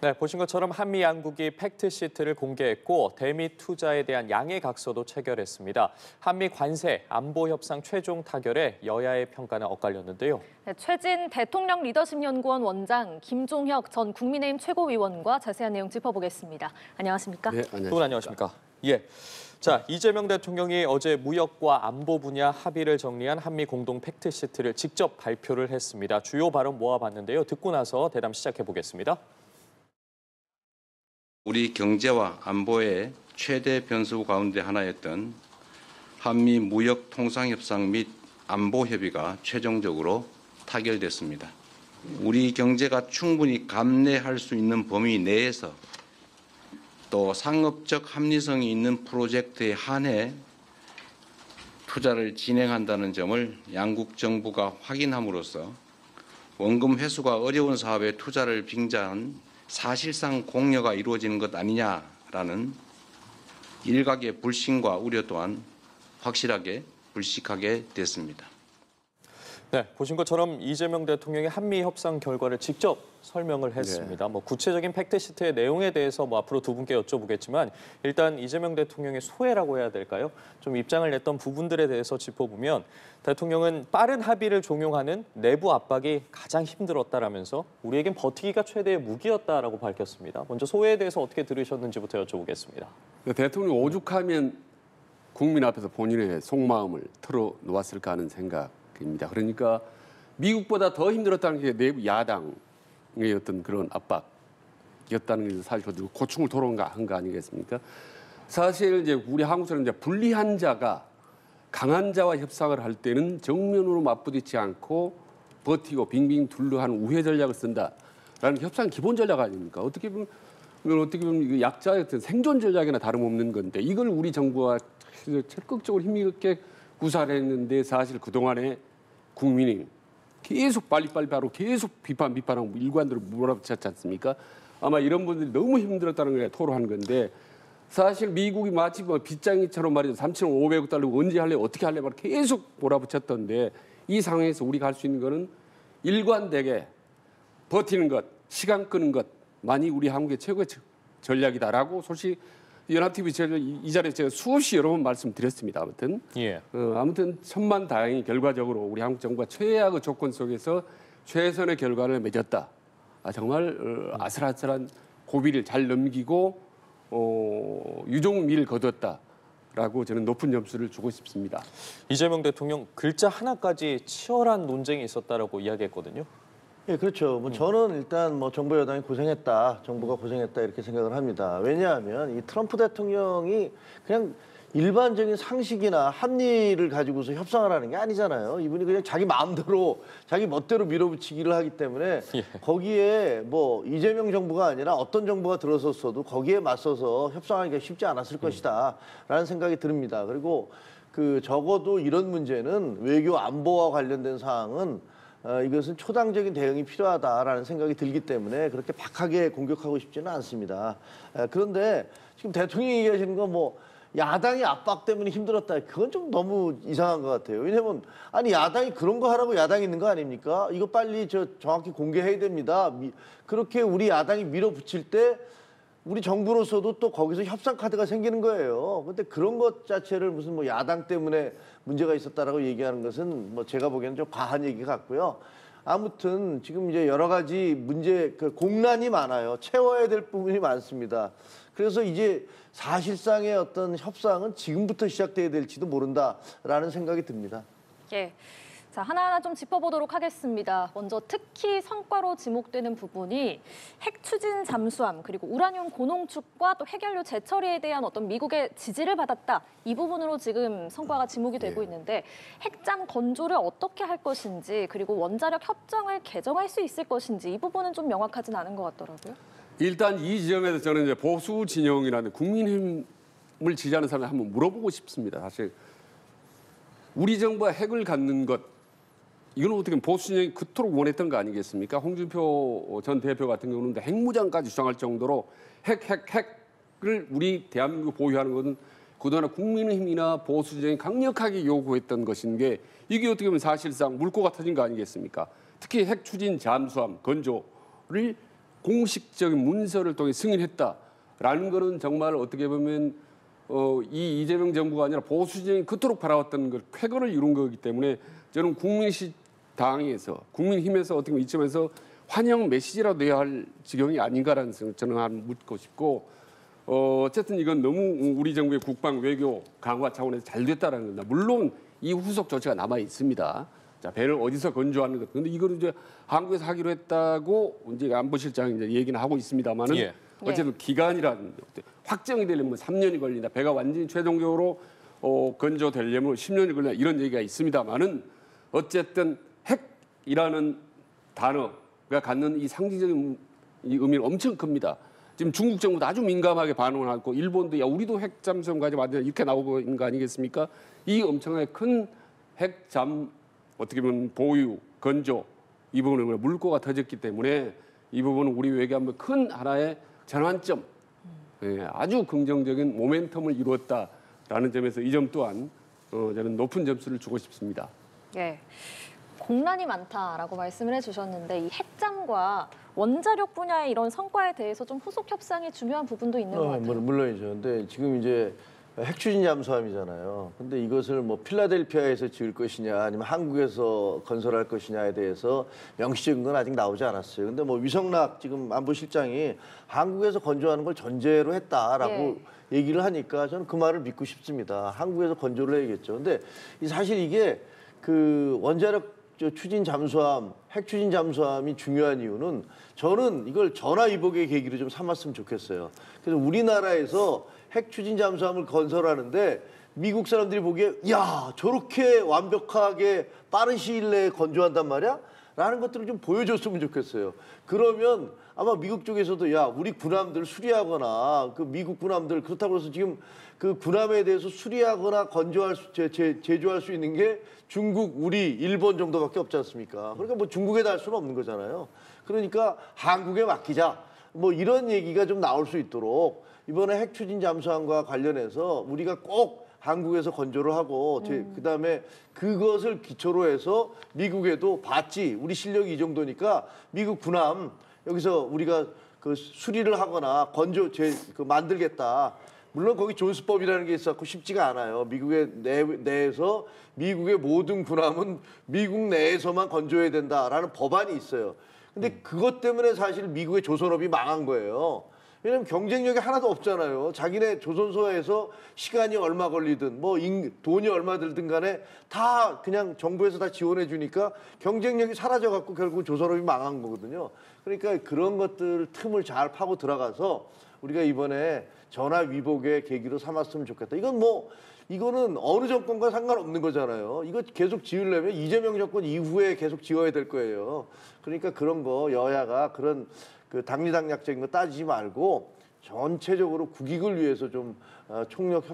네, 보신 것처럼 한미 양국이 팩트시트를 공개했고 대미 투자에 대한 양해각서도 체결했습니다. 한미 관세, 안보 협상 최종 타결에 여야의 평가는 엇갈렸는데요. 네, 최진 대통령 리더십 연구원 원장 김종혁 전 국민의힘 최고위원과 자세한 내용 짚어보겠습니다. 안녕하십니까? 네, 안녕하십니까. 두 분 안녕하십니까? 예. 자, 이재명 대통령이 어제 무역과 안보 분야 합의를 정리한 한미 공동 팩트시트를 직접 발표를 했습니다. 주요 발언 모아봤는데요. 듣고 나서 대담 시작해 보겠습니다. 우리 경제와 안보의 최대 변수 가운데 하나였던 한미 무역 통상협상 및 안보 협의가 최종적으로 타결됐습니다. 우리 경제가 충분히 감내할 수 있는 범위 내에서 또 상업적 합리성이 있는 프로젝트에 한해 투자를 진행한다는 점을 양국 정부가 확인함으로써 원금 회수가 어려운 사업에 투자를 빙자한 사실상 공여가 이루어지는 것 아니냐라는 일각의 불신과 우려 또한 확실하게 불식하게 됐습니다. 네, 보신 것처럼 이재명 대통령이 한미 협상 결과를 직접 설명을 했습니다. 네. 구체적인 팩트시트의 내용에 대해서 앞으로 두 분께 여쭤보겠지만 일단 이재명 대통령의 소회라고 해야 될까요? 좀 입장을 냈던 부분들에 대해서 짚어보면 대통령은 빠른 합의를 종용하는 내부 압박이 가장 힘들었다라면서 우리에겐 버티기가 최대의 무기였다라고 밝혔습니다. 먼저 소회에 대해서 어떻게 들으셨는지부터 여쭤보겠습니다. 대통령이 오죽하면 국민 앞에서 본인의 속마음을 털어놓았을까 하는 생각입니다. 그러니까 미국보다 더 힘들었다는 게 내부 야당의 어떤 그런 압박이었다는 게 사실 고충을 토로한 거 아니겠습니까? 사실 이제 우리 한국처럼 이제 불리한 자가 강한 자와 협상을 할 때는 정면으로 맞부딪히지 않고 버티고 빙빙 둘러하는 우회 전략을 쓴다라는 협상 기본 전략 아닙니까? 어떻게 보면 약자의 어떤 생존 전략이나 다름없는 건데 이걸 우리 정부가 적극적으로 힘있게 구사했는데 사실 그동안에 국민이 계속 빨리빨리 바로 계속 비판하고 일관되로 몰아붙였지 않습니까? 아마 이런 분들이 너무 힘들었다는 걸 토로한 건데 사실 미국이 마치 빚쟁이처럼 말이죠. 3,500억 달러 언제 할래 어떻게 할래 말 계속 몰아붙였던데 이 상황에서 우리가 할 수 있는 거는 일관되게 버티는 것, 시간 끄는 것만이 우리 한국의 최고의 전략이다라고 솔직히 연합TV 이 자리에 제가 수없이 여러 번 말씀드렸습니다. 아무튼 천만다행히 결과적으로 우리 한국 정부가 최악의 조건 속에서 최선의 결과를 맺었다. 정말 아슬아슬한 고비를 잘 넘기고 유종미를 거뒀다라고 저는 높은 점수를 주고 싶습니다. 이재명 대통령 글자 하나까지 치열한 논쟁이 있었다라고 이야기했거든요. 예, 그렇죠. 저는 일단 정부 여당이 고생했다, 정부가 고생했다 이렇게 생각을 합니다. 왜냐하면 이 트럼프 대통령이 그냥 일반적인 상식이나 합리를 가지고서 협상을 하는 게 아니잖아요. 이분이 그냥 자기 마음대로, 자기 멋대로 밀어붙이기를 하기 때문에 거기에 이재명 정부가 아니라 어떤 정부가 들어섰어도 거기에 맞서서 협상하기가 쉽지 않았을 것이다라는 생각이 듭니다. 그리고 적어도 이런 문제는 외교 안보와 관련된 사항은 이것은 초당적인 대응이 필요하다라는 생각이 들기 때문에 그렇게 박하게 공격하고 싶지는 않습니다. 그런데 지금 대통령이 얘기하시는 거 야당이 압박 때문에 힘들었다. 그건 좀 너무 이상한 것 같아요. 왜냐면 야당이 그런 거 하라고 야당이 있는 거 아닙니까? 이거 빨리 정확히 공개해야 됩니다. 그렇게 우리 야당이 밀어붙일 때 우리 정부로서도 또 거기서 협상 카드가 생기는 거예요. 근데 그런 것 자체를 무슨 야당 때문에 문제가 있었다라고 얘기하는 것은 제가 보기에는 좀 과한 얘기 같고요. 아무튼 지금 이제 여러 가지 문제, 공란이 많아요. 채워야 될 부분이 많습니다. 그래서 이제 사실상의 어떤 협상은 지금부터 시작돼야 될지도 모른다라는 생각이 듭니다. 예. 자, 하나하나 좀 짚어보도록 하겠습니다. 먼저 특히 성과로 지목되는 부분이 핵 추진 잠수함 그리고 우라늄 고농축과 또 핵연료 재처리에 대한 어떤 미국의 지지를 받았다. 이 부분으로 지금 성과가 지목이 되고 있는데 핵잠 건조를 어떻게 할 것인지 그리고 원자력 협정을 개정할 수 있을 것인지 이 부분은 좀 명확하진 않은 것 같더라고요. 일단 이 지점에서 저는 이제 보수 진영이라는 국민힘을 지지하는 사람을 한번 물어보고 싶습니다. 사실 우리 정부가 핵을 갖는 것 이건 어떻게 보면 보수 진영이 그토록 원했던 거 아니겠습니까? 홍준표 전 대표 같은 경우는 핵무장까지 주장할 정도로 핵을 우리 대한민국 보유하는 것은 그동안 국민의힘이나 보수 진영이 강력하게 요구했던 것인 게 이게 어떻게 보면 사실상 물꼬가 터진 거 아니겠습니까? 특히 핵 추진 잠수함 건조를 공식적인 문서를 통해 승인했다라는 거는 정말 어떻게 보면 이 이재명 정부가 아니라 보수 진영이 그토록 바라왔던 걸 쾌거를 이룬 거기 때문에 저는 국민의당에서 국민힘에서 어떻게 보면 이쯤에서 환영 메시지라도 내야 할 지경이 아닌가라는 생각 저는 한번 묻고 싶고 어쨌든 이건 너무 우리 정부의 국방 외교 강화 차원에서 잘 됐다라는 겁니다. 물론 이 후속 조치가 남아 있습니다. 자, 배를 어디서 건조하는 것. 근데 이거를 이제 한국에서 하기로 했다고 이제 안보실장이 이제 얘기는 하고 있습니다만은 예. 어쨌든 기간이라는 확정이 되려면 3년이 걸린다. 배가 완전히 최종적으로 건조되려면 10년이 걸린다. 이런 얘기가 있습니다만은 어쨌든 핵이라는 단어가 갖는 이 상징적인 이 의미는 엄청 큽니다. 지금 중국 정부도 아주 민감하게 반응을 하고 일본도 야 우리도 핵잠수함 가지고 완전 이렇게 나오고 있는 거 아니겠습니까? 이 엄청나게 큰 핵잠 어떻게 보면 보유, 건조 이 부분은 물꼬가 터졌기 때문에 이 부분은 우리 외교안보의 큰 하나의 전환점, 아주 긍정적인 모멘텀을 이루었다라는 점에서 이 점 또한 저는 높은 점수를 주고 싶습니다. 예. 공란이 많다라고 말씀을 해주셨는데 이 핵잠과 원자력 분야의 이런 성과에 대해서 좀 후속 협상이 중요한 부분도 있는 것 같아요. 물론이죠. 근데 지금 이제 핵추진 잠수함이잖아요. 근데 이것을 뭐 필라델피아에서 지을 것이냐 아니면 한국에서 건설할 것이냐에 대해서 명시적인 건 아직 나오지 않았어요. 근데 뭐 위성락 지금 안보실장이 한국에서 건조하는 걸 전제로 했다라고 얘기를 하니까 저는 그 말을 믿고 싶습니다. 한국에서 건조를 해야겠죠. 근데 사실 이게 그 원자력 추진 잠수함, 핵 추진 잠수함이 중요한 이유는 저는 이걸 전화위복의 계기로 좀 삼았으면 좋겠어요. 그래서 우리나라에서 핵 추진 잠수함을 건설하는데 미국 사람들이 보기에 야 저렇게 완벽하게 빠른 시일 내에 건조한단 말이야? 라는 것들을 좀 보여줬으면 좋겠어요. 그러면 아마 미국 쪽에서도 야 우리 군함들 수리하거나 그 미국 군함들 그렇다고 해서 지금 그 군함에 대해서 수리하거나 건조할 제조할 수 있는 게 중국, 우리, 일본 정도밖에 없지 않습니까? 그러니까 뭐 중국에다 할 수는 없는 거잖아요. 그러니까 한국에 맡기자. 뭐 이런 얘기가 좀 나올 수 있도록 이번에 핵 추진 잠수함과 관련해서 우리가 꼭 한국에서 건조를 하고 그다음에 그것을 기초로 해서 미국에도 봤지. 우리 실력이 이 정도니까 미국 군함 여기서 우리가 그 수리를 하거나 만들겠다. 물론 거기 존스법이라는 게 있었고 쉽지가 않아요. 미국의 내에서 미국의 모든 군함은 미국 내에서만 건조해야 된다라는 법안이 있어요. 근데 그것 때문에 사실 미국의 조선업이 망한 거예요. 왜냐하면 경쟁력이 하나도 없잖아요. 자기네 조선소에서 시간이 얼마 걸리든 뭐 돈이 얼마 들든 간에 다 그냥 정부에서 다 지원해 주니까 경쟁력이 사라져갖고 결국 조선업이 망한 거거든요. 그러니까 그런 것들 틈을 잘 파고 들어가서 우리가 이번에 전화위복의 계기로 삼았으면 좋겠다. 이거는 어느 정권과 상관없는 거잖아요. 이거 계속 지으려면 이재명 정권 이후에 계속 지어야 될 거예요. 그러니까 그런 거 여야가 그런 그 당리당략적인 거 따지지 말고 전체적으로 국익을 위해서 좀 총력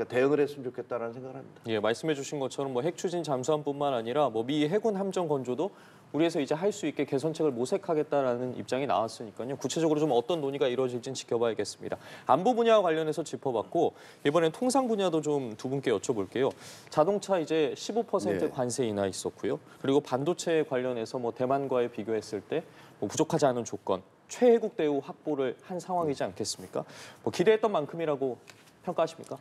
대응을 했으면 좋겠다라는 생각을 합니다. 예, 말씀해주신 것처럼 뭐 핵추진 잠수함뿐만 아니라 뭐 미 해군 함정 건조도 우리에서 이제 할 수 있게 개선책을 모색하겠다라는 입장이 나왔으니까요. 구체적으로 좀 어떤 논의가 이루어질지는 지켜봐야겠습니다. 안보 분야와 관련해서 짚어봤고 이번엔 통상 분야도 좀 두 분께 여쭤볼게요. 자동차 이제 15% 관세 인하 있었고요. 그리고 반도체 관련해서 뭐 대만과의 비교했을 때 뭐 부족하지 않은 조건, 최혜국 대우 확보를 한 상황이지 않겠습니까? 뭐 기대했던 만큼이라고 평가하십니까?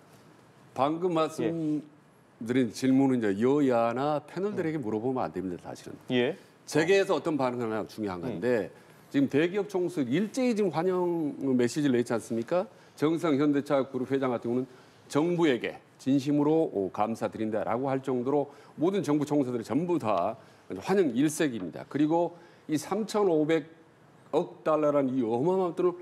방금 말씀드린 질문은 이제 여야나 패널들에게 물어보면 안 됩니다, 사실은. 예. 재계에서 어떤 반응을 하나 중요한 건데 지금 대기업 총수 일제히 지금 환영 메시지를 냈지 않습니까? 정성 현대차 그룹 회장 같은 경우는 정부에게 진심으로 감사드린다라고 할 정도로 모든 정부 총수들이 전부 다 환영 일색입니다. 그리고 이 3,500억 달러라는 이 어마어마한 돈을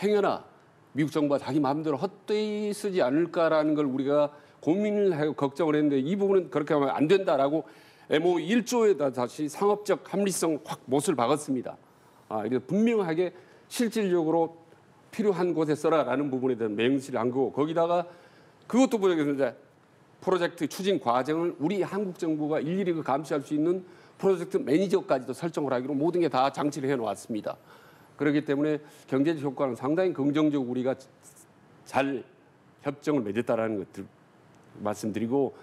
행여나 미국 정부가 자기 마음대로 헛되이 쓰지 않을까라는 걸 우리가 고민을 하고 걱정을 했는데 이 부분은 그렇게 하면 안 된다라고 MOU 1조에다 다시 상업적 합리성 확 못을 박았습니다. 이래서 분명하게 실질적으로 필요한 곳에 써라라는 부분에 대한 명시를 한 거고 거기다가 그것도 보여주는데 프로젝트 추진 과정을 우리 한국 정부가 일일이 감시할 수 있는 프로젝트 매니저까지도 설정을 하기로 모든 게 다 장치를 해놓았습니다. 그렇기 때문에 경제적 효과는 상당히 긍정적으로 우리가 잘 협정을 맺었다라는 것들 말씀드리고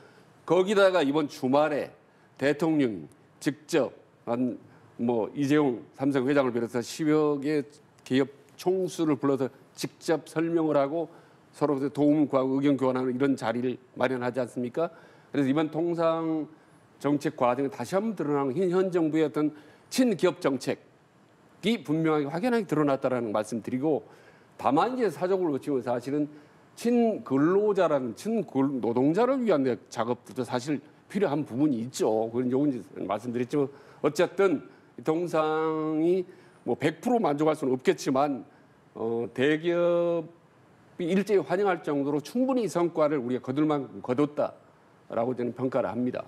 거기다가 이번 주말에 대통령이 직접 한 뭐 이재용 삼성 회장을 비롯해서 10여 개 기업 총수를 불러서 직접 설명을 하고 서로 도움을 구하고 의견 교환하는 이런 자리를 마련하지 않습니까? 그래서 이번 통상 정책 과정에 다시 한번 드러나는 현 정부의 어떤 친기업 정책이 분명하게 확연하게 드러났다라는 말씀드리고, 다만 이제 사적으로 치면 사실은 친근로자라는 친노동자를 위한 작업도 사실 필요한 부분이 있죠. 그런 요건 말씀드렸지만 어쨌든 동상이 뭐 100% 만족할 수는 없겠지만 대기업이 일제히 환영할 정도로 충분히 성과를 우리가 거둘 만큼 거뒀다라고 저는 평가를 합니다.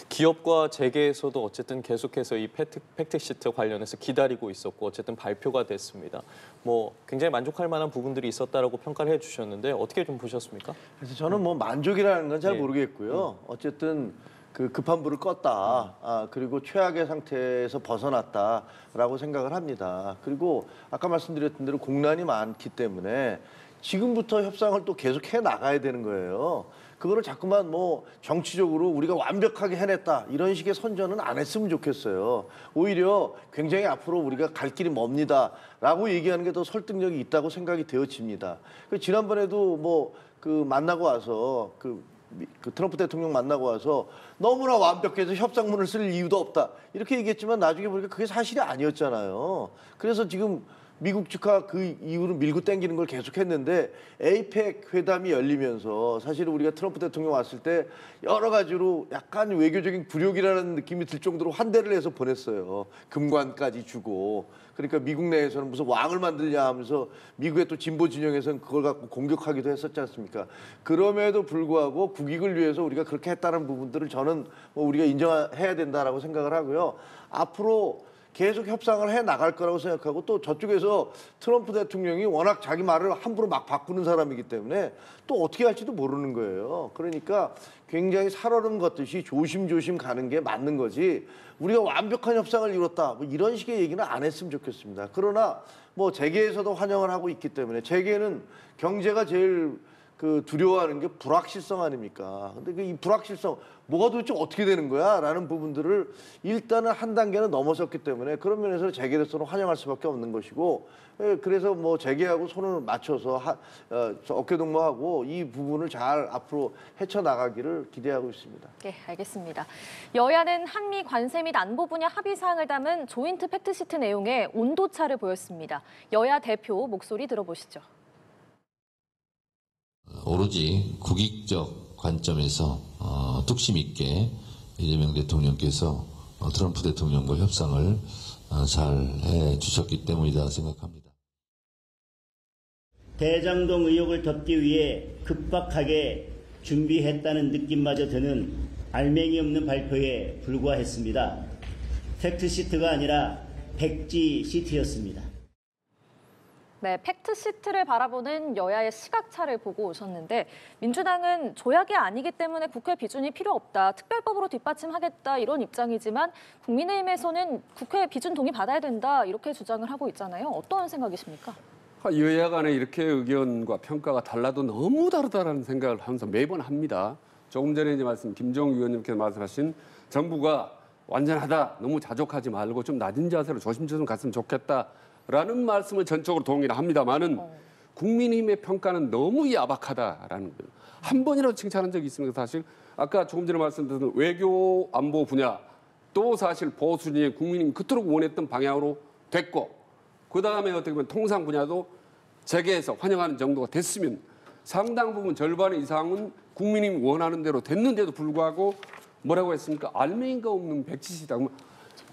기업과 재계에서도 어쨌든 계속해서 이 팩트시트 관련해서 기다리고 있었고 어쨌든 발표가 됐습니다. 뭐 굉장히 만족할 만한 부분들이 있었다라고 평가를 해주셨는데 어떻게 좀 보셨습니까? 그래서 저는 뭐 만족이라는 건 잘 예. 모르겠고요. 어쨌든 그 급한 불을 껐다. 그리고 최악의 상태에서 벗어났다라고 생각을 합니다. 그리고 아까 말씀드렸던 대로 공난이 많기 때문에 지금부터 협상을 또 계속 해 나가야 되는 거예요. 그거를 자꾸만 뭐 정치적으로 우리가 완벽하게 해냈다 이런 식의 선전은 안 했으면 좋겠어요. 오히려 굉장히 앞으로 우리가 갈 길이 멉니다라고 얘기하는 게 더 설득력이 있다고 생각이 되어집니다. 지난번에도 뭐 그 만나고 와서 그 트럼프 대통령 만나고 와서 너무나 완벽해서 협상문을 쓸 이유도 없다 이렇게 얘기했지만 나중에 보니까 그게 사실이 아니었잖아요. 그래서 지금 미국 측과 그 이후로 밀고 당기는 걸 계속했는데 에이펙 회담이 열리면서 사실 우리가 트럼프 대통령 왔을 때 여러 가지로 약간 외교적인 굴욕이라는 느낌이 들 정도로 환대를 해서 보냈어요. 금관까지 주고. 그러니까 미국 내에서는 무슨 왕을 만들냐 하면서 미국의 또 진보 진영에서는 그걸 갖고 공격하기도 했었지 않습니까? 그럼에도 불구하고 국익을 위해서 우리가 그렇게 했다는 부분들을 저는 뭐 우리가 인정해야 된다라고 생각을 하고요. 앞으로 계속 협상을 해 나갈 거라고 생각하고 또 저쪽에서 트럼프 대통령이 워낙 자기 말을 함부로 막 바꾸는 사람이기 때문에 또 어떻게 할지도 모르는 거예요. 그러니까 굉장히 살얼음 걷듯이 조심조심 가는 게 맞는 거지 우리가 완벽한 협상을 이뤘다 뭐 이런 식의 얘기는 안 했으면 좋겠습니다. 그러나 뭐 재계에서도 환영을 하고 있기 때문에 재계는 경제가 제일 그 두려워하는 게 불확실성 아닙니까? 근데 이 불확실성 뭐가 도대체 어떻게 되는 거야? 라는 부분들을 일단은 한 단계는 넘어섰기 때문에 그런 면에서 재계로서는 환영할 수밖에 없는 것이고 그래서 뭐 재계하고 손을 맞춰서 어깨동무하고 이 부분을 잘 앞으로 헤쳐나가기를 기대하고 있습니다. 네, 알겠습니다. 여야는 한미 관세 및 안보 분야 합의 사항을 담은 조인트 팩트시트 내용에 온도차를 보였습니다. 여야 대표 목소리 들어보시죠. 오로지 국익적 관점에서 뚝심 있게 이재명 대통령께서 트럼프 대통령과 협상을 잘 해주셨기 때문이다 생각합니다. 대장동 의혹을 덮기 위해 급박하게 준비했다는 느낌마저 드는 알맹이 없는 발표에 불과했습니다. 팩트시트가 아니라 백지시트였습니다. 네, 팩트시트를 바라보는 여야의 시각차를 보고 오셨는데 민주당은 조약이 아니기 때문에 국회 비준이 필요 없다, 특별법으로 뒷받침하겠다 이런 입장이지만 국민의힘에서는 국회 비준 동의 받아야 된다 이렇게 주장을 하고 있잖아요. 어떤 생각이십니까? 여야 간에 이렇게 의견과 평가가 달라도 너무 다르다는 생각을 하면서 매번 합니다. 조금 전에 이제 김정우 의원님께서 말씀하신 정부가 완전하다, 너무 자족하지 말고 좀 낮은 자세로 조심조심 갔으면 좋겠다라는 말씀을 전적으로 동의를 합니다만은 국민의힘의 평가는 너무 야박하다라는 거예요. 한 번이라도 칭찬한 적이 있습니까? 사실 아까 조금 전에 말씀드린 외교 안보 분야 또 사실 보수 진영의 국민의힘이 그토록 원했던 방향으로 됐고 그다음에 어떻게 보면 통상 분야도 재계에서 환영하는 정도가 됐으면 상당 부분 절반 이상은 국민이 원하는 대로 됐는데도 불구하고 뭐라고 했습니까? 알맹이가 없는 백지시다.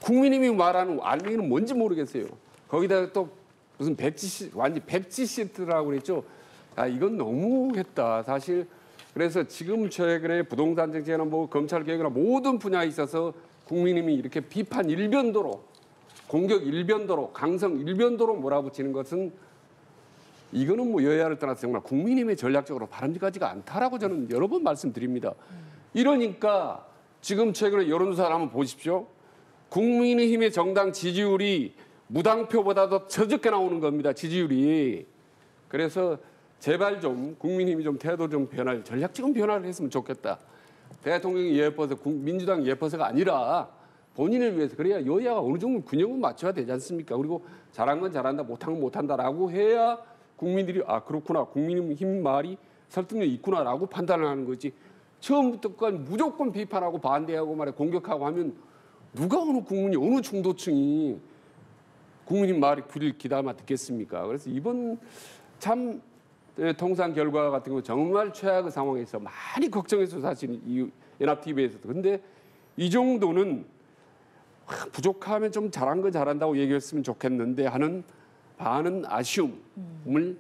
국민님이 말하는 알맹이는 뭔지 모르겠어요. 거기다가 또 무슨 완전 백지시트라고 그랬죠. 아, 이건 너무했다. 사실 그래서 지금 최근에 부동산 정책이나 뭐 검찰 개혁이나 모든 분야에 있어서 국민님이 이렇게 비판 일변도로, 공격 일변도로, 강성 일변도로 몰아붙이는 것은 이거는 뭐 여야를 떠나서 정말 국민의힘의 전략적으로 바람직하지가 않다라고 저는 여러 번 말씀드립니다. 이러니까 지금 최근에 여론조사를 한번 보십시오. 국민의힘의 정당 지지율이 무당표보다도 더 적게 나오는 겁니다. 지지율이. 그래서 제발 좀 국민의힘이 좀 태도 좀 변화를, 전략적인 변화를 했으면 좋겠다. 대통령이 예뻐서 민주당 예뻐서가 아니라 본인을 위해서 그래야 여야가 어느 정도 균형을 맞춰야 되지 않습니까? 그리고 잘한 건 잘한다, 못한 건 못한다라고 해야 국민들이 아 그렇구나, 국민의힘 말이 설득력이 있구나라고 판단을 하는 거지. 처음부터까지 무조건 비판하고 반대하고 말에 공격하고 하면 누가 어느 국민이 어느 중도층이 국민의 말이 귀를 기담아 듣겠습니까? 그래서 이번 참 통상 결과 같은 거 정말 최악의 상황에서 많이 걱정해서 사실 이 연합TV에서도. 근데 이 정도는 부족하면 좀 잘한 건 잘한다고 얘기했으면 좋겠는데 하는 많은 아쉬움을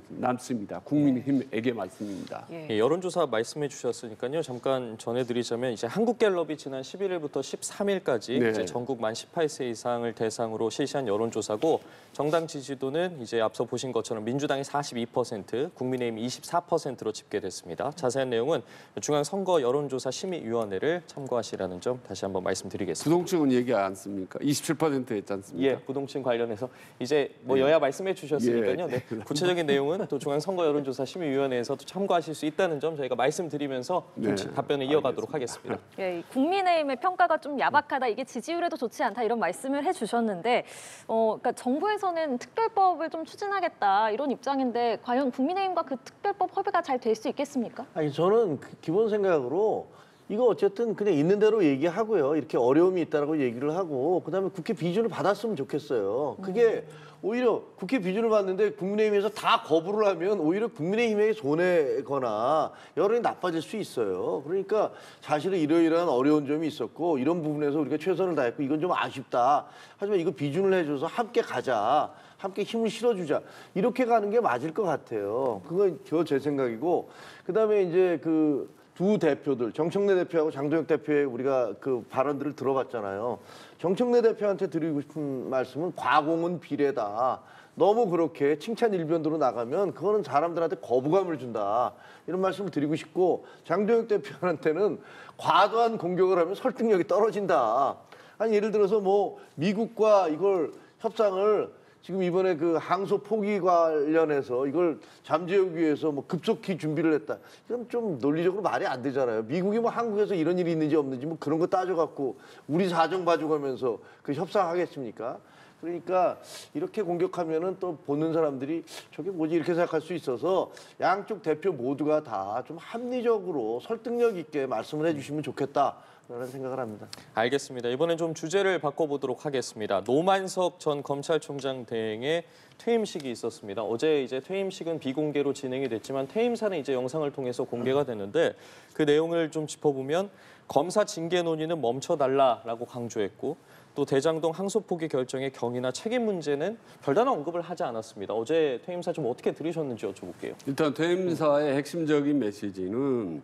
남습니다. 국민의힘에게 말씀입니다. 예, 여론조사 말씀해 주셨으니까요. 잠깐 전해드리자면 이제 한국갤럽이 지난 11일부터 13일까지 네. 이제 전국 만 18세 이상을 대상으로 실시한 여론조사고 정당 지지도는 이제 앞서 보신 것처럼 민주당이 42%, 국민의힘이 24%로 집계됐습니다. 자세한 내용은 중앙선거 여론조사 심의위원회를 참고하시라는 점 다시 한번 말씀드리겠습니다. 부동층은 얘기 안 씁니까? 27% 했지 않습니까? 예, 부동층 관련해서 이제 뭐 여야 말씀해 주셨으니까요. 네, 구체적인 내용은 또 중앙선거 여론조사 심의위원회에서도 참고하실 수 있다는 점 저희가 말씀드리면서 좀 네, 답변을 이어가도록 하겠습니다. 예, 이 국민의힘의 평가가 좀 야박하다, 이게 지지율에도 좋지 않다 이런 말씀을 해주셨는데, 그러니까 정부에서는 특별법을 좀 추진하겠다 이런 입장인데 과연 국민의힘과 그 특별법 협의가 잘 될 수 있겠습니까? 아니 저는 기본 생각으로 이거 어쨌든 그냥 있는 대로 얘기하고요. 이렇게 어려움이 있다라고 얘기를 하고 그다음에 국회 비준을 받았으면 좋겠어요. 그게 오히려 국회 비준을 받는데 국민의힘에서 다 거부를 하면 오히려 국민의힘에게 손해거나 여론이 나빠질 수 있어요. 그러니까 사실은 이러이러한 어려운 점이 있었고 이런 부분에서 우리가 최선을 다했고 이건 좀 아쉽다. 하지만 이거 비준을 해줘서 함께 가자. 함께 힘을 실어주자. 이렇게 가는 게 맞을 것 같아요. 그건 제 생각이고 그다음에 이제 그 두 대표들, 정청래 대표하고 장도혁 대표의 우리가 그 발언들을 들어봤잖아요. 정청래 대표한테 드리고 싶은 말씀은 과공은 비례다. 너무 그렇게 칭찬 일변도로 나가면 그거는 사람들한테 거부감을 준다. 이런 말씀을 드리고 싶고 장도혁 대표한테는 과도한 공격을 하면 설득력이 떨어진다. 아니 예를 들어서 뭐 미국과 이걸 협상을 지금 이번에 그 항소 포기 관련해서 이걸 잠재우기 위해서 뭐 급속히 준비를 했다. 이건 좀 논리적으로 말이 안 되잖아요. 미국이 뭐 한국에서 이런 일이 있는지 없는지 뭐 그런 거 따져갖고 우리 사정 봐줘가면서 그 협상하겠습니까? 그러니까 이렇게 공격하면은 또 보는 사람들이 저게 뭐지 이렇게 생각할 수 있어서 양쪽 대표 모두가 다 좀 합리적으로 설득력 있게 말씀을 해주시면 좋겠다. 라는 생각을 합니다. 알겠습니다. 이번엔 좀 주제를 바꿔보도록 하겠습니다. 노만석 전 검찰총장 대행의 퇴임식이 있었습니다. 어제 이제 퇴임식은 비공개로 진행이 됐지만 퇴임사는 이제 영상을 통해서 공개가 됐는데 그 내용을 좀 짚어보면 검사 징계 논의는 멈춰달라라고 강조했고 또 대장동 항소 포기 결정의 경위나 책임 문제는 별다른 언급을 하지 않았습니다. 어제 퇴임사 좀 어떻게 들으셨는지 여쭤볼게요. 일단 퇴임사의 핵심적인 메시지는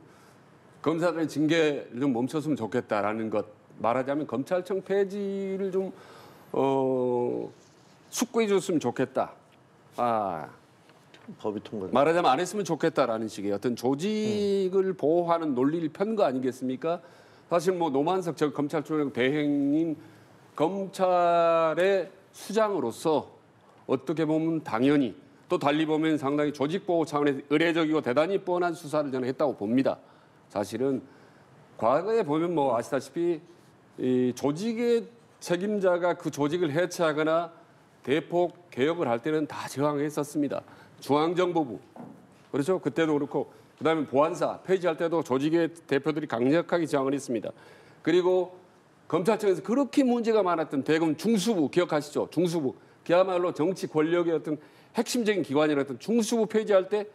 검사들의 징계를 좀 멈췄으면 좋겠다라는 것. 말하자면 검찰청 폐지를 좀 숙고해 줬으면 좋겠다. 법이 통과. 말하자면 안 했으면 좋겠다라는 식의 어떤 조직을 보호하는 논리를 편 거 아니겠습니까? 사실 뭐 노만석 전 검찰총장 대행인 검찰의 수장으로서 어떻게 보면 당연히 또 달리 보면 상당히 조직 보호 차원에서 의례적이고 대단히 뻔한 수사를 저는 했다고 봅니다. 사실은 과거에 보면 뭐 아시다시피 이 조직의 책임자가 그 조직을 해체하거나 대폭 개혁을 할 때는 다 저항했었습니다. 중앙정보부 그렇죠? 그때도 그렇고 그다음에 보안사 폐지할 때도 조직의 대표들이 강력하게 저항을 했습니다. 그리고 검찰청에서 그렇게 문제가 많았던 대검 중수부 기억하시죠? 중수부 그야말로 정치 권력의 어떤 핵심적인 기관이었던 중수부 폐지할 때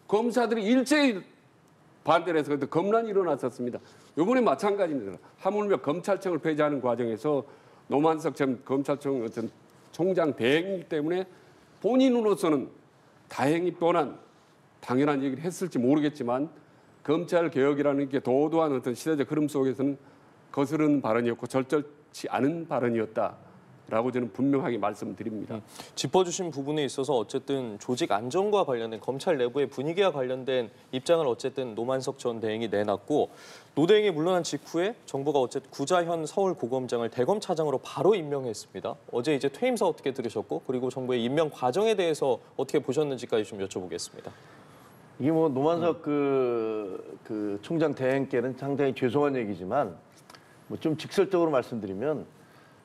검사들이 일제히 반대를 해서 그때 검란이 일어났었습니다. 이번에 마찬가지입니다. 하물며 검찰청을 폐지하는 과정에서 노만석 전 검찰청 어떤 총장 대행이기 때문에 본인으로서는 다행히 뻔한 당연한 얘기를 했을지 모르겠지만 검찰 개혁이라는 게 도도한 어떤 시대적 흐름 속에서는 거스른 발언이었고 절절치 않은 발언이었다라고 저는 분명하게 말씀드립니다. 짚어주신 부분에 있어서 어쨌든 조직 안정과 관련된 검찰 내부의 분위기와 관련된 입장을 어쨌든 노만석 전 대행이 내놨고 노 대행이 물러난 직후에 정부가 어쨌든 구자현 서울고검장을 대검차장으로 바로 임명했습니다. 어제 이제 퇴임사 어떻게 들으셨고 그리고 정부의 임명 과정에 대해서 어떻게 보셨는지까지 좀 여쭤보겠습니다. 이게 뭐 노만석 그 총장 대행께는 상당히 죄송한 얘기지만 뭐 좀 직설적으로 말씀드리면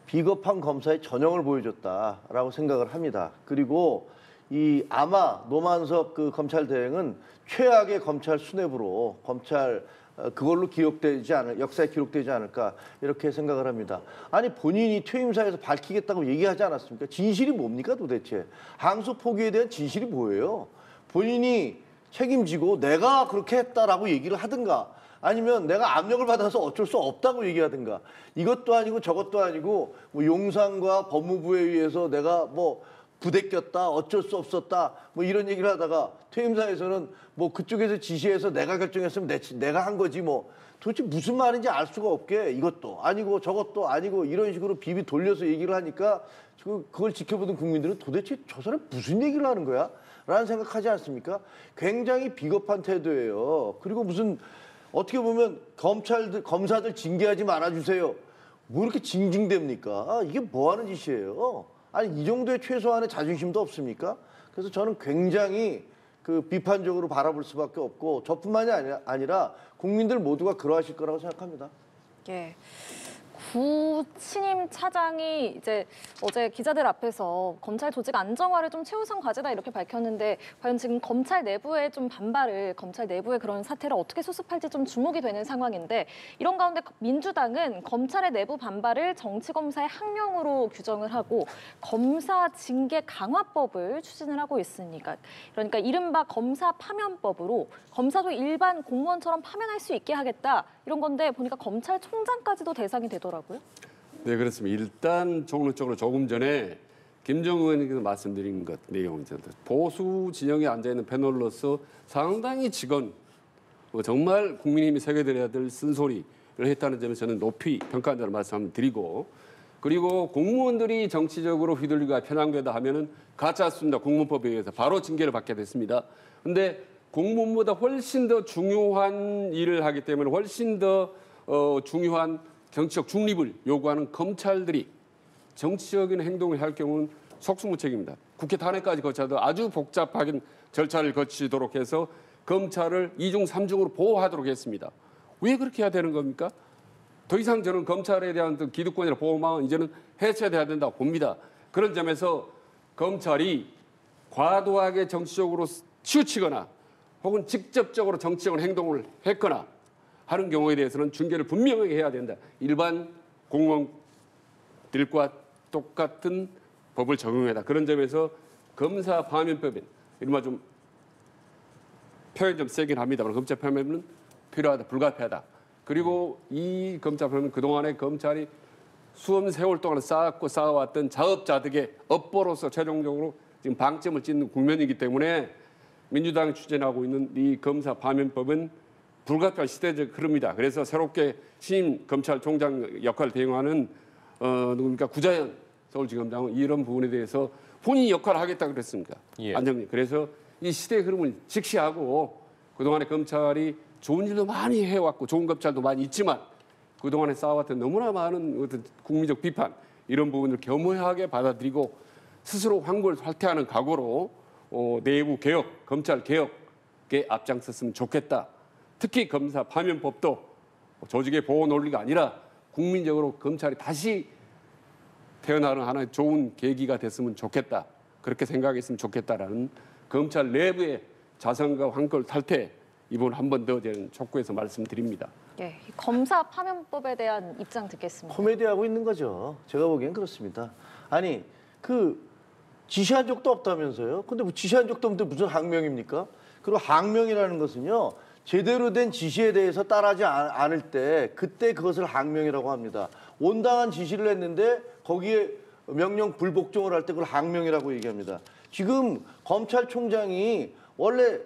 비겁한 검사의 전형을 보여줬다라고 생각을 합니다. 그리고 이 아마 노만석 그 검찰 대행은 최악의 검찰 수뇌부로 검찰 그걸로 기록되지 않을 역사에 기록되지 않을까 이렇게 생각을 합니다. 아니 본인이 퇴임사에서 밝히겠다고 얘기하지 않았습니까? 진실이 뭡니까 도대체? 항소 포기에 대한 진실이 뭐예요? 본인이 책임지고 내가 그렇게 했다라고 얘기를 하든가 아니면 내가 압력을 받아서 어쩔 수 없다고 얘기하든가 이것도 아니고 저것도 아니고 뭐 용산과 법무부에 의해서 내가 뭐 부대꼈다 어쩔 수 없었다 뭐 이런 얘기를 하다가 퇴임사에서는 뭐 그쪽에서 지시해서 내가 결정했으면 내가 한 거지 뭐 도대체 무슨 말인지 알 수가 없게 이것도 아니고 저것도 아니고 이런 식으로 비비 돌려서 얘기를 하니까 지금 그걸 지켜보던 국민들은 도대체 저 사람 무슨 얘기를 하는 거야? 라는 생각하지 않습니까? 굉장히 비겁한 태도예요. 그리고 무슨 어떻게 보면 검사들 징계하지 말아주세요. 뭐 이렇게 징징댑니까? 이게 뭐 하는 짓이에요? 아니 이 정도의 최소한의 자존심도 없습니까? 그래서 저는 굉장히 그 비판적으로 바라볼 수밖에 없고 저뿐만이 아니라 국민들 모두가 그러하실 거라고 생각합니다. 예. 구 신임 차장이 이제 어제 기자들 앞에서 검찰 조직 안정화를 좀 최우선 과제다 이렇게 밝혔는데 과연 지금 검찰 내부의 좀 반발을 검찰 내부의 그런 사태를 어떻게 수습할지 좀 주목이 되는 상황인데 이런 가운데 민주당은 검찰의 내부 반발을 정치검사의 학명으로 규정을 하고 검사 징계 강화법을 추진을 하고 있으니까 그러니까 이른바 검사 파면법으로 검사도 일반 공무원처럼 파면할 수 있게 하겠다 이런 건데 보니까 검찰총장까지도 대상이 되더라고요. 네, 그렇습니다. 일단 종론적으로 조금 전에 김정은 의원께서 말씀드린 것 내용은 보수 진영에 앉아있는 패널로서 상당히 정말 국민의힘이 새겨드려야 될 쓴소리를 했다는 점에서 저는 높이 평가한다는 말씀을 드리고 그리고 공무원들이 정치적으로 휘둘리고 편향되다 하면은 가짜였습니다. 공무원법에 의해서 바로 징계를 받게 됐습니다. 그런데 공무원보다 훨씬 더 중요한 일을 하기 때문에 훨씬 더 중요한 정치적 중립을 요구하는 검찰들이 정치적인 행동을 할 경우는 속수무책입니다. 국회 탄핵까지 거쳐도 아주 복잡하게 절차를 거치도록 해서 검찰을 2중, 3중으로 보호하도록 했습니다. 왜 그렇게 해야 되는 겁니까? 더 이상 저는 검찰에 대한 기득권이나 보호망은 이제는 해체돼야 된다고 봅니다. 그런 점에서 검찰이 과도하게 정치적으로 치우치거나 혹은 직접적으로 정치적인 행동을 했거나 하는 경우에 대해서는 징계를 분명하게 해야 된다. 일반 공무원들과 똑같은 법을 적용해라. 그런 점에서 검사 파면법에 이른바 좀 표현 좀 세긴 합니다만 검찰 파면은 필요하다, 불가피하다. 그리고 이 검찰 파면은 그동안에 검찰이 수험 세월 동안 쌓아왔던 자업자득의 업보로서 최종적으로 지금 방점을 찍는 국면이기 때문에 민주당이 추진하고 있는 이 검사 파면법은 불가피한 시대적 흐름이다. 그래서 새롭게 신임 검찰총장 역할을 대행하는 누굽니까 구자현 서울지검장은 이런 부분에 대해서 본인이 역할을 하겠다고 그랬습니다. 예. 안정님. 그래서 이 시대의 흐름을 직시하고 그동안에 검찰이 좋은 일도 많이 해왔고 좋은 검찰도 많이 있지만 그동안에 쌓아왔던 너무나 많은 어떤 국민적 비판 이런 부분을 겸허하게 받아들이고 스스로 황골 탈퇴하는 각오로 내부 개혁, 검찰 개혁에 앞장섰으면 좋겠다. 특히 검사 파면법도 조직의 보호 논리가 아니라 국민적으로 검찰이 다시 태어나는 하나의 좋은 계기가 됐으면 좋겠다. 그렇게 생각했으면 좋겠다라는 검찰 내부의 자성과 황골 탈퇴 이번 한 번 더 저는 촉구해서 말씀드립니다. 예, 검사 파면법에 대한 입장 듣겠습니다. 코미디하고 있는 거죠. 제가 보기엔 그렇습니다. 아니 그 지시한 적도 없다면서요. 근데 뭐 지시한 적도 없는데 무슨 항명입니까? 그리고 항명이라는 것은요. 제대로 된 지시에 대해서 따르지 않을 때 그때 그것을 항명이라고 합니다. 온당한 지시를 했는데 거기에 명령 불복종을 할 때 그걸 항명이라고 얘기합니다. 지금 검찰총장이 원래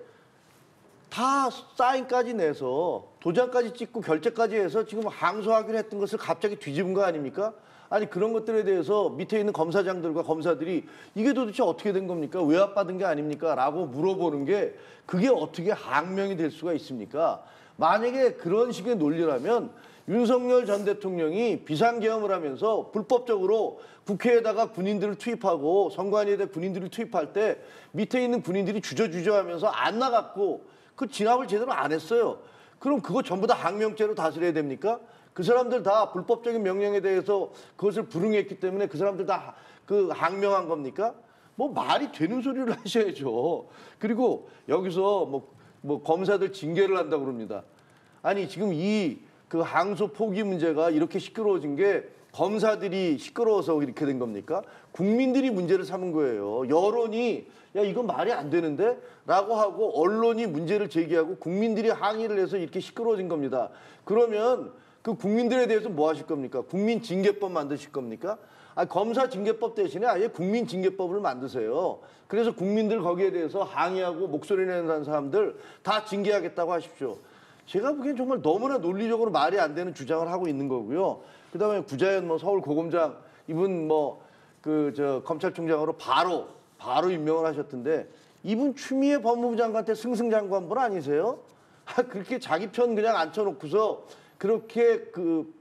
다 사인까지 내서 도장까지 찍고 결재까지 해서 지금 항소하기로 했던 것을 갑자기 뒤집은 거 아닙니까? 아니 그런 것들에 대해서 밑에 있는 검사장들과 검사들이 이게 도대체 어떻게 된 겁니까? 외압받은 게 아닙니까? 라고 물어보는 게 그게 어떻게 항명이 될 수가 있습니까? 만약에 그런 식의 논리라면 윤석열 전 대통령이 비상계엄을 하면서 불법적으로 국회에다가 군인들을 투입하고 선관위에다 군인들을 투입할 때 밑에 있는 군인들이 주저주저 하면서 안 나갔고 그 진압을 제대로 안 했어요. 그럼 그거 전부 다 항명죄로 다스려야 됩니까? 그 사람들 다 불법적인 명령에 대해서 그것을 불응했기 때문에 그 사람들 다 그 항명한 겁니까? 뭐 말이 되는 소리를 하셔야죠. 그리고 여기서 뭐 검사들 징계를 한다고 그럽니다. 아니 지금 이 그 항소 포기 문제가 이렇게 시끄러워진 게 검사들이 시끄러워서 이렇게 된 겁니까? 국민들이 문제를 삼은 거예요. 여론이 야 이건 말이 안 되는데? 라고 하고 언론이 문제를 제기하고 국민들이 항의를 해서 이렇게 시끄러워진 겁니다. 그러면 그 국민들에 대해서 뭐 하실 겁니까? 국민징계법 만드실 겁니까? 검사징계법 대신에 아예 국민징계법을 만드세요. 그래서 국민들 거기에 대해서 항의하고 목소리 내는 사람들 다 징계하겠다고 하십시오. 제가 보기엔 정말 너무나 논리적으로 말이 안 되는 주장을 하고 있는 거고요. 그다음에 구자연 서울 고검장 이분 검찰총장으로 바로 임명을 하셨던데 이분 추미애 법무부 장관 때 승승장구한 아니세요? 그렇게 자기 편 그냥 앉혀놓고서 그렇게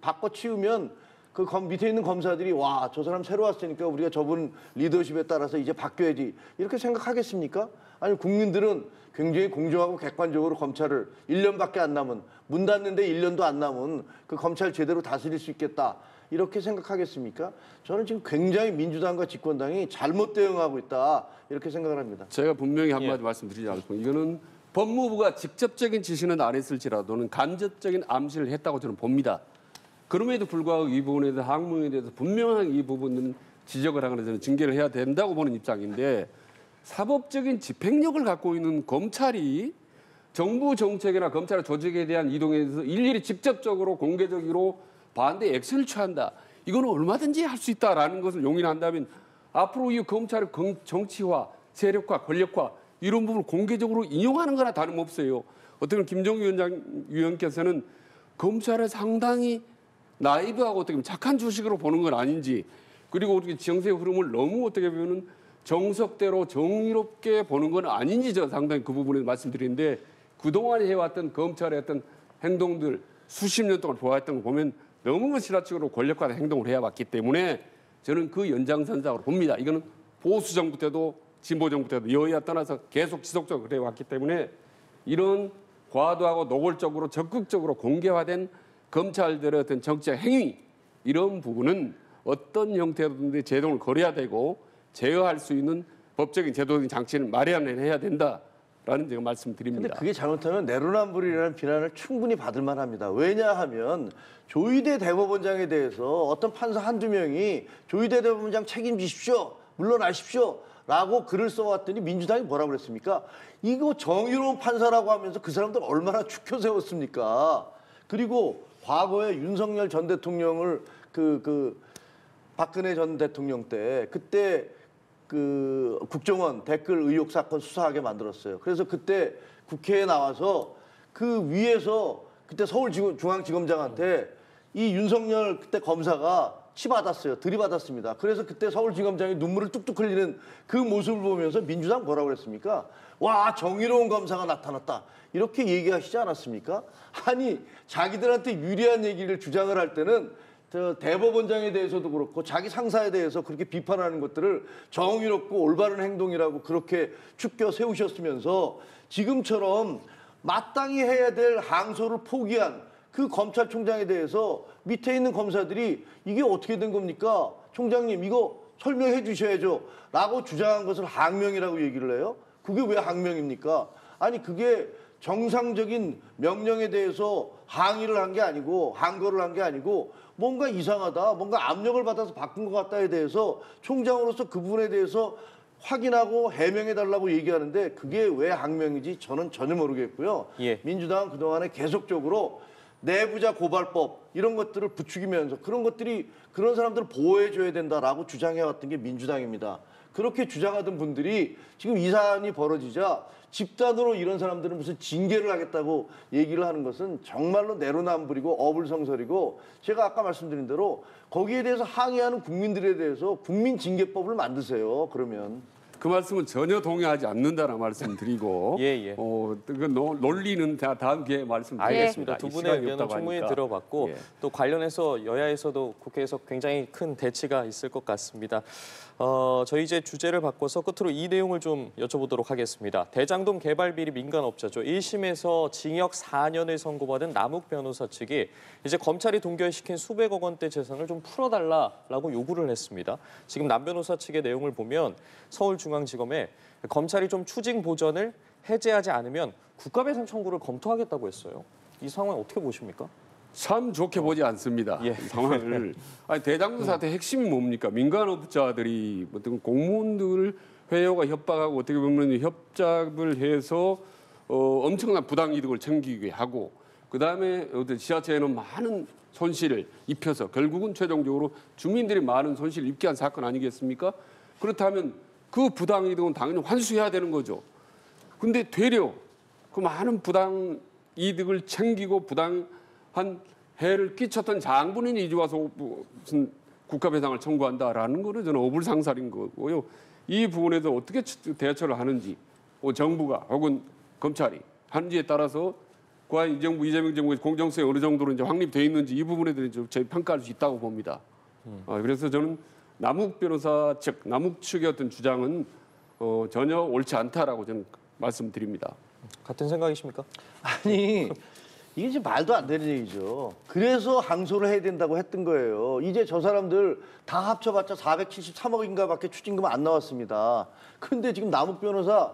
바꿔치우면 그 밑에 있는 검사들이 와, 저 사람 새로 왔으니까 우리가 저분 리더십에 따라서 이제 바뀌어야지 이렇게 생각하겠습니까? 아니 국민들은 굉장히 공정하고 객관적으로 검찰을 1년밖에 안 남은 문 닫는데 1년도 안 남은 그 검찰 제대로 다스릴 수 있겠다 이렇게 생각하겠습니까? 저는 지금 굉장히 민주당과 집권당이 잘못 대응하고 있다 이렇게 생각을 합니다. 제가 분명히 한마디 말씀드리지 않고 이거는 법무부가 직접적인 지시는 안 했을지라도는 간접적인 암시를 했다고 저는 봅니다. 그럼에도 불구하고 이 부분에 대해서 항명에 대해서 분명하게 이 부분은 지적을 하거나 저는 징계를 해야 된다고 보는 입장인데 사법적인 집행력을 갖고 있는 검찰이 정부 정책이나 검찰 조직에 대한 이동에 대해서 일일이 직접적으로 공개적으로 반대 액션을 취한다. 이거는 얼마든지 할 수 있다라는 것을 용인한다면 앞으로 이 검찰의 정치화, 세력화, 권력화 이런 부분을 공개적으로 인용하는 거나 다름없어요. 어떻게 보면 김종인 위원께서는 검찰을 상당히 나이브하고 어떻게 보면 착한 주식으로 보는 건 아닌지 그리고 우리 정세의 흐름을 너무 어떻게 보면 정석대로 정의롭게 보는 건 아닌지 저 상당히 그 부분에 말씀드리는데 그동안 해왔던 검찰의 어떤 행동들 수십 년 동안 보아왔던 거 보면 너무 지나치게 권력화된 행동을 해왔기 때문에 저는 그 연장선상으로 봅니다. 이거는 보수 정부 때도 진보 정부 때도 여야 떠나서 계속 지속적으로 그래왔기 때문에 이런 과도하고 노골적으로 적극적으로 공개화된 검찰들의 어떤 정치적 행위 이런 부분은 어떤 형태로든지 제동을 걸어야 되고 제어할 수 있는 법적인 제도적인 장치를 마련해야 된다라는 제가 말씀드립니다. 근데 그게 잘못하면 내로남불이라는 비난을 충분히 받을 만합니다. 왜냐하면 조희대 대법원장에 대해서 어떤 판사 한두 명이 조희대 대법원장 책임지십시오. 물러나십시오. 라고 글을 써왔더니 민주당이 뭐라고 그랬습니까? 이거 정의로운 판사라고 하면서 그 사람들 얼마나 축혀 세웠습니까? 그리고 과거에 윤석열 전 대통령을 박근혜 전 대통령 때 그때 국정원 댓글 의혹 사건 수사하게 만들었어요. 그래서 그때 국회에 나와서 그 위에서 그때 서울중앙지검장한테 이 윤석열 그때 검사가 치받았어요. 들이받았습니다. 그래서 그때 서울지검장이 눈물을 뚝뚝 흘리는 그 모습을 보면서 민주당 뭐라고 그랬습니까? 와, 정의로운 검사가 나타났다. 이렇게 얘기하시지 않았습니까? 아니, 자기들한테 유리한 얘기를 주장을 할 때는 대법원장에 대해서도 그렇고 자기 상사에 대해서 그렇게 비판하는 것들을 정의롭고 올바른 행동이라고 그렇게 축겨 세우셨으면서 지금처럼 마땅히 해야 될 항소를 포기한 그 검찰총장에 대해서 밑에 있는 검사들이 이게 어떻게 된 겁니까? 총장님 이거 설명해 주셔야죠. 라고 주장한 것을 항명이라고 얘기를 해요? 그게 왜 항명입니까? 아니 그게 정상적인 명령에 대해서 항의를 한 게 아니고 항거를 한 게 아니고 뭔가 이상하다, 뭔가 압력을 받아서 바꾼 것 같다에 대해서 총장으로서 그 부분에 대해서 확인하고 해명해달라고 얘기하는데 그게 왜 항명이지 저는 전혀 모르겠고요. 예. 민주당은 그동안에 계속적으로 내부자 고발법 이런 것들을 부추기면서 그런 사람들을 보호해줘야 된다라고 주장해왔던 게 민주당입니다. 그렇게 주장하던 분들이 지금 이 사안이 벌어지자 집단으로 이런 사람들은 무슨 징계를 하겠다고 얘기를 하는 것은 정말로 내로남불이고 어불성설이고 제가 아까 말씀드린 대로 거기에 대해서 항의하는 국민들에 대해서 국민징계법을 만드세요. 그러면. 그 말씀은 전혀 동의하지 않는다는 말씀드리고 예. 그 논리는 다음 기회에 말씀드리겠습니다. 알겠습니다. 두 이 분의 시간이 의견은 없다고 충분히 하니까. 들어봤고 예. 또 관련해서 여야에서도 국회에서 굉장히 큰 대치가 있을 것 같습니다. 저희 이제 주제를 바꿔서 끝으로 이 내용을 좀 여쭤보도록 하겠습니다. 대장동 개발 비리 민간업자죠. 1심에서 징역 4년을 선고받은 남욱 변호사 측이 이제 검찰이 동결시킨 수백억 원대 재산을 좀 풀어달라고 요구를 했습니다. 지금 남 변호사 측의 내용을 보면 서울중앙지검에 검찰이 좀 추징 보전을 해제하지 않으면 국가배상 청구를 검토하겠다고 했어요. 이 상황 어떻게 보십니까? 참 좋게 보지 않습니다. 예. 이 상황을. 아니, 대장동 사태 핵심이 뭡니까? 민간업자들이 어떤 공무원들 회유가 협박하고 어떻게 보면 협잡을 해서 엄청난 부당이득을 챙기게 하고 그다음에 어떤 지자체에는 많은 손실을 입혀서 결국은 최종적으로 주민들이 많은 손실을 입게 한 사건 아니겠습니까? 그렇다면 그 부당이득은 당연히 환수해야 되는 거죠. 근데 되려 그 많은 부당이득을 챙기고 부당한 해를 끼쳤던 장본인이 이제 와서 무슨 국가배상을 청구한다라는 거는 저는 어불상설인 거고요. 이 부분에서 어떻게 대처를 하는지 정부가 혹은 검찰이 하는지에 따라서 과연 이 정부 이재명 정부의 공정성이 어느 정도로 이제 확립되어 있는지 이 부분에 대해서 저희 평가할 수 있다고 봅니다. 그래서 저는 남욱 변호사 측, 남욱 측의 어떤 주장은 전혀 옳지 않다라고 저는 말씀드립니다. 같은 생각이십니까? 아니 이게 지금 말도 안 되는 얘기죠. 그래서 항소를 해야 된다고 했던 거예요. 이제 저 사람들 다 합쳐봤자 473억인가밖에 추징금 안 나왔습니다. 그런데 지금 남욱 변호사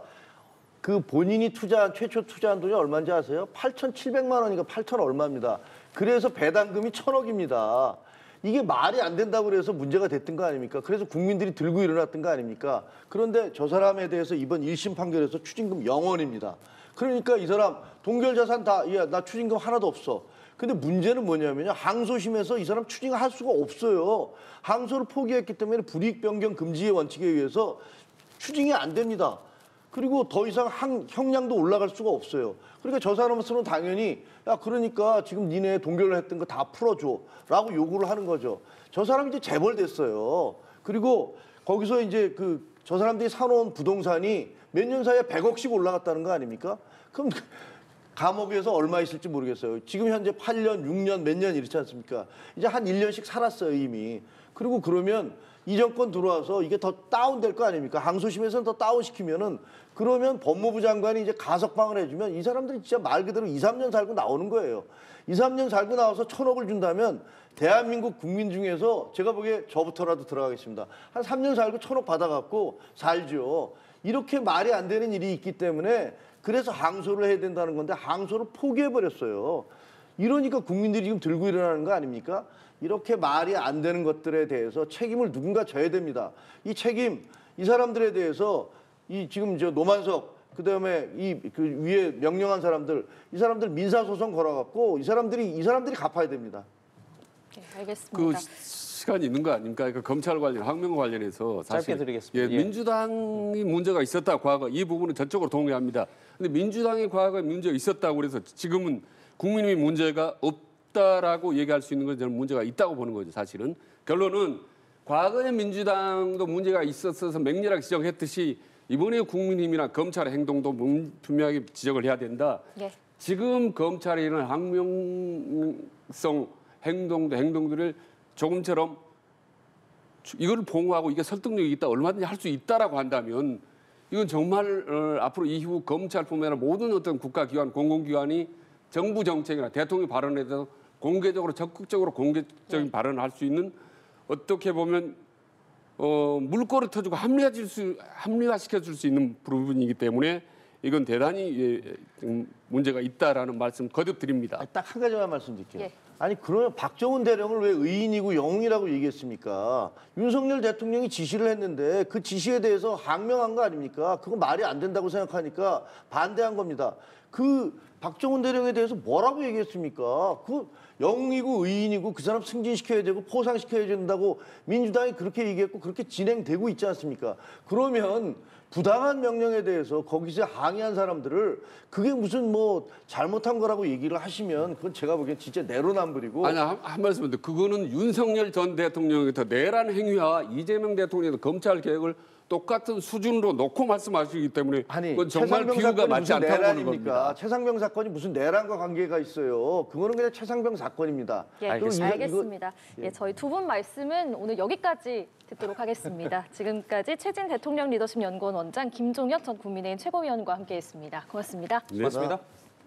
그 본인이 최초 투자한 돈이 얼마인지 아세요? 8,700만 원인가 8천 얼마입니다. 그래서 배당금이 1,000억입니다. 이게 말이 안 된다고 그래서 문제가 됐던 거 아닙니까? 그래서 국민들이 들고 일어났던 거 아닙니까? 그런데 저 사람에 대해서 이번 1심 판결에서 추징금 0원입니다. 그러니까 이 사람 동결자산 다, 나 추징금 하나도 없어. 근데 문제는 뭐냐면요. 항소심에서 이 사람 추징할 수가 없어요. 항소를 포기했기 때문에 불이익 변경 금지의 원칙에 의해서 추징이 안 됩니다. 그리고 더 이상 형량도 올라갈 수가 없어요. 그러니까 저 사람으로서는 당연히 그러니까 지금 니네 동결을 했던 거 다 풀어줘 라고 요구를 하는 거죠. 저 사람이 이제 재벌됐어요. 그리고 거기서 이제 저 사람들이 사놓은 부동산이 몇 년 사이에 100억씩 올라갔다는 거 아닙니까? 그럼 감옥에서 얼마 있을지 모르겠어요. 지금 현재 8년, 6년, 몇 년 이렇지 않습니까? 이제 한 1년씩 살았어요, 이미. 그리고 그러면 이 정권 들어와서 이게 더 다운될 거 아닙니까? 항소심에서는 더 다운시키면은 그러면 법무부 장관이 이제 가석방을 해주면 이 사람들이 진짜 말 그대로 2, 3년 살고 나오는 거예요. 2, 3년 살고 나와서 1,000억을 준다면 대한민국 국민 중에서 제가 보기에 저부터라도 들어가겠습니다. 한 3년 살고 1,000억 받아갖고 살죠. 이렇게 말이 안 되는 일이 있기 때문에 그래서 항소를 해야 된다는 건데 항소를 포기해버렸어요. 이러니까 국민들이 지금 들고 일어나는 거 아닙니까? 이렇게 말이 안 되는 것들에 대해서 책임을 누군가 져야 됩니다. 이 책임, 이 사람들에 대해서 지금 노만석, 그다음에 그 위에 명령한 사람들, 이 사람들 민사소송 걸어갖고 이 사람들이 갚아야 됩니다. 네, 알겠습니다. 그 시간이 있는 거 아닙니까? 그 검찰 관련, 항명 관련해서 사실 짧게 드리겠습니다. 민주당이 문제가 있었다 과거 이 부분은 전적으로 동의합니다. 근데 민주당의 과거에 문제가 있었다고 그래서 지금은 국민의힘 문제가 없다라고 얘기할 수 있는 건 저는 문제가 있다고 보는 거죠. 사실은 결론은 과거에 민주당도 문제가 있었어서 맹렬하게 지적했듯이 이번에 국민의힘이나 검찰의 행동도 분명하게 지적을 해야 된다. 예. 지금 검찰이 이런 항명성 행동들을 조금처럼 이걸 봉하고 이게 설득력이 있다, 얼마든지 할 수 있다라고 한다면 이건 정말 앞으로 이후 검찰뿐만 아니라 모든 어떤 국가기관, 공공기관이 정부 정책이나 대통령 발언에 대해서 공개적으로 적극적으로 공개적인 발언을 할 수 있는 어떻게 보면 물꼬를 터주고 합리화시켜줄 수 있는 부분이기 때문에 이건 대단히 문제가 있다라는 말씀 거듭 드립니다. 딱 한 가지만 말씀드릴게요. 예. 아니 그러면 박정훈 대령을 왜 의인이고 영웅이라고 얘기했습니까? 윤석열 대통령이 지시를 했는데 그 지시에 대해서 항명한 거 아닙니까? 그거 말이 안 된다고 생각하니까 반대한 겁니다. 그 박정훈 대령에 대해서 뭐라고 얘기했습니까? 그 영웅이고 의인이고 그 사람 승진시켜야 되고 포상시켜야 된다고 민주당이 그렇게 얘기했고 그렇게 진행되고 있지 않습니까? 그러면 부당한 명령에 대해서 거기서 항의한 사람들을 그게 무슨 잘못한 거라고 얘기를 하시면 그건 제가 보기엔 진짜 내로남불이고. 아니 한 말씀인데 그거는 윤석열 전 대통령의 더 내란 행위와 이재명 대통령의 검찰 개혁을 똑같은 수준으로 놓고 말씀하시기 때문에 아니, 그건 정말 최상병 비유가 사건이 맞지 무슨 않다고 보는 내란입니까? 겁니다. 최상병 사건이 무슨 내란과 관계가 있어요? 그거는 그냥 최상병 사건입니다. 예, 그리고 이거- 알겠습니다. 예, 저희 두 분 말씀은 오늘 여기까지 듣도록 하겠습니다. 지금까지 최진 대통령 리더십 연구원 원장 김종혁 전 국민의힘 최고위원과 함께했습니다. 고맙습니다. 고맙습니다.